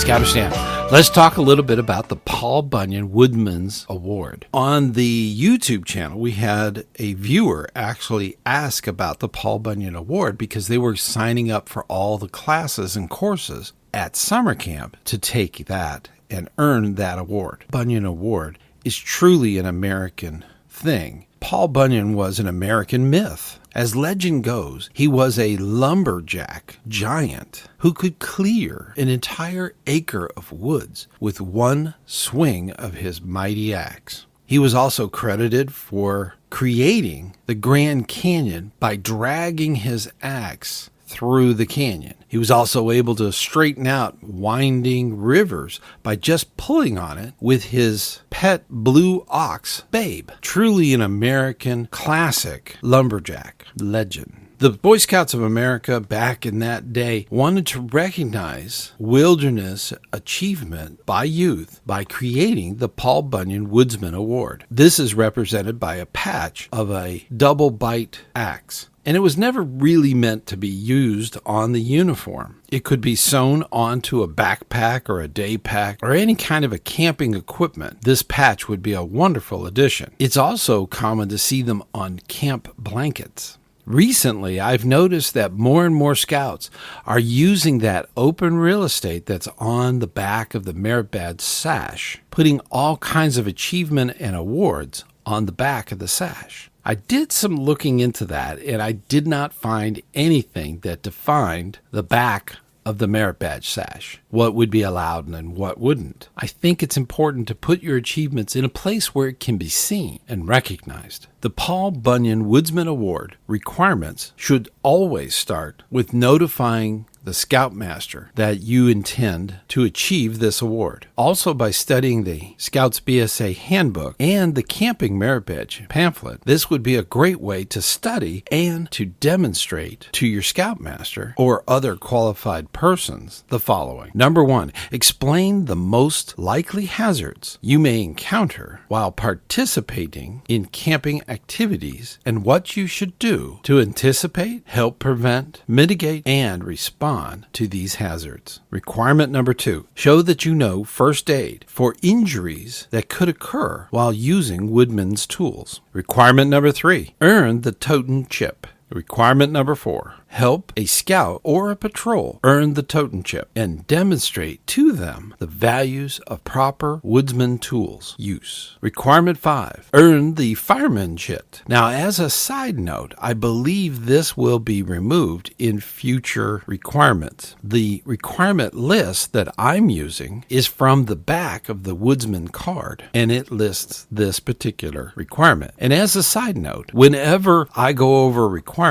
ScouterStan. Let's talk a little bit about the Paul Bunyan Woodsman's Award. On the YouTube channel, we had a viewer actually ask about the Paul Bunyan Award because they were signing up for all the classes and courses at summer camp to take that and earn that award. Bunyan Award is truly an American thing. Paul Bunyan was an American myth. As legend goes, he was a lumberjack giant who could clear an entire acre of woods with one swing of his mighty axe. He was also credited for creating the Grand Canyon by dragging his axe through the canyon. He was also able to straighten out winding rivers by just pulling on it with his pet blue ox, Babe. Truly an American classic lumberjack legend. The Boy Scouts of America back in that day wanted to recognize wilderness achievement by youth by creating the Paul Bunyan Woodsman Award. This is represented by a patch of a double bite axe. And it was never really meant to be used on the uniform. It could be sewn onto a backpack or a day pack or any kind of a camping equipment. This patch would be a wonderful addition. It's also common to see them on camp blankets. Recently, I've noticed that more and more scouts are using that open real estate that's on the back of the merit badge sash, putting all kinds of achievement and awards on the back of the sash. I did some looking into that, and I did not find anything that defined the back of the merit badge sash, what would be allowed and what wouldn't. I think it's important to put your achievements in a place where it can be seen and recognized. The Paul Bunyan Woodsman Award requirements should always start with notifying the Scoutmaster that you intend to achieve this award. Also, by studying the Scouts BSA handbook and the Camping Merit Badge pamphlet, this would be a great way to study and to demonstrate to your Scoutmaster or other qualified persons the following. Number 1, explain the most likely hazards you may encounter while participating in camping activities and what you should do to anticipate, help prevent, mitigate, and respond to these hazards. Requirement number 2, show that you know first aid for injuries that could occur while using Woodman's tools. Requirement number 3, earn the totem chip. Requirement number 4, help a scout or a patrol earn the totem chip and demonstrate to them the values of proper woodsman tools use. Requirement 5, earn the fireman chit. Now, as a side note, I believe this will be removed in future requirements. The requirement list that I'm using is from the back of the woodsman card, and it lists this particular requirement. And as a side note, whenever I go over requirements,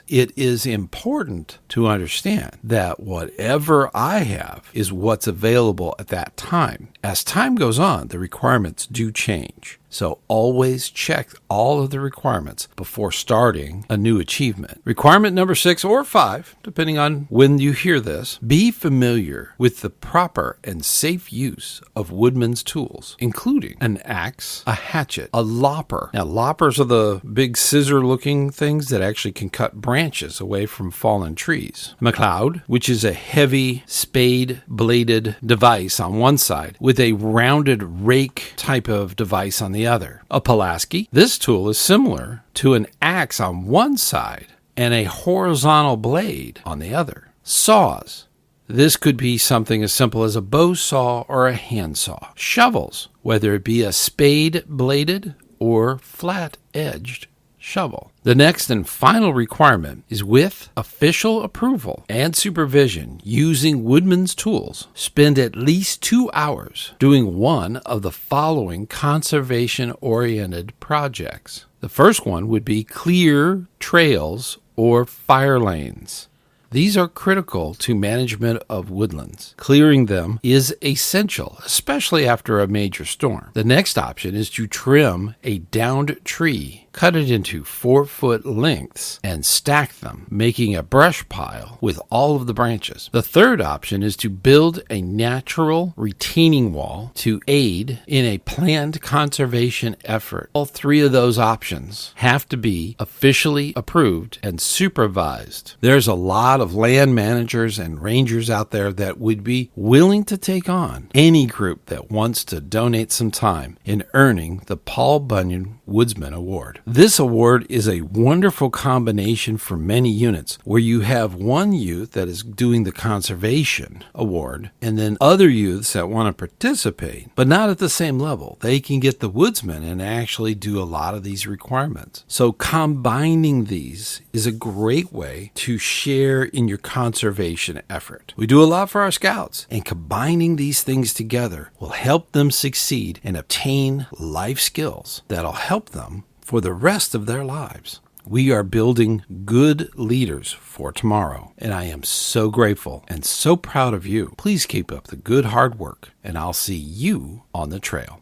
it is important to understand that whatever I have is what's available at that time. As time goes on, the requirements do change. So always check all of the requirements before starting a new achievement. Requirement number 6 or 5, depending on when you hear this, be familiar with the proper and safe use of woodman's tools, including an axe, a hatchet, a lopper. Now, loppers are the big scissor-looking things that actually can cut branches away from fallen trees. McLeod, which is a heavy spade-bladed device on one side with a rounded rake type of device on the other. A Pulaski, this tool is similar to an axe on one side and a horizontal blade on the other. Saws. This could be something as simple as a bow saw or a hand saw. Shovels, whether it be a spade-bladed or flat-edged shovel. The next and final requirement is with official approval and supervision using woodman's tools. Spend at least 2 hours doing one of the following conservation-oriented projects. The first one would be clear trails or fire lanes. These are critical to management of woodlands. Clearing them is essential, especially after a major storm. The next option is to trim a downed tree cut it into 4-foot lengths, and stack them, making a brush pile with all of the branches. The third option is to build a natural retaining wall to aid in a planned conservation effort. All three of those options have to be officially approved and supervised. There's a lot of land managers and rangers out there that would be willing to take on any group that wants to donate some time in earning the Paul Bunyan Woodsman Award. This award is a wonderful combination for many units where you have one youth that is doing the conservation award and then other youths that want to participate, but not at the same level. They can get the Woodsman and actually do a lot of these requirements. So combining these is a great way to share in your conservation effort. We do a lot for our scouts, and combining these things together will help them succeed and obtain life skills that'll help them for the rest of their lives. We are building good leaders for tomorrow, and I am so grateful and so proud of you. Please keep up the good hard work, and I'll see you on the trail.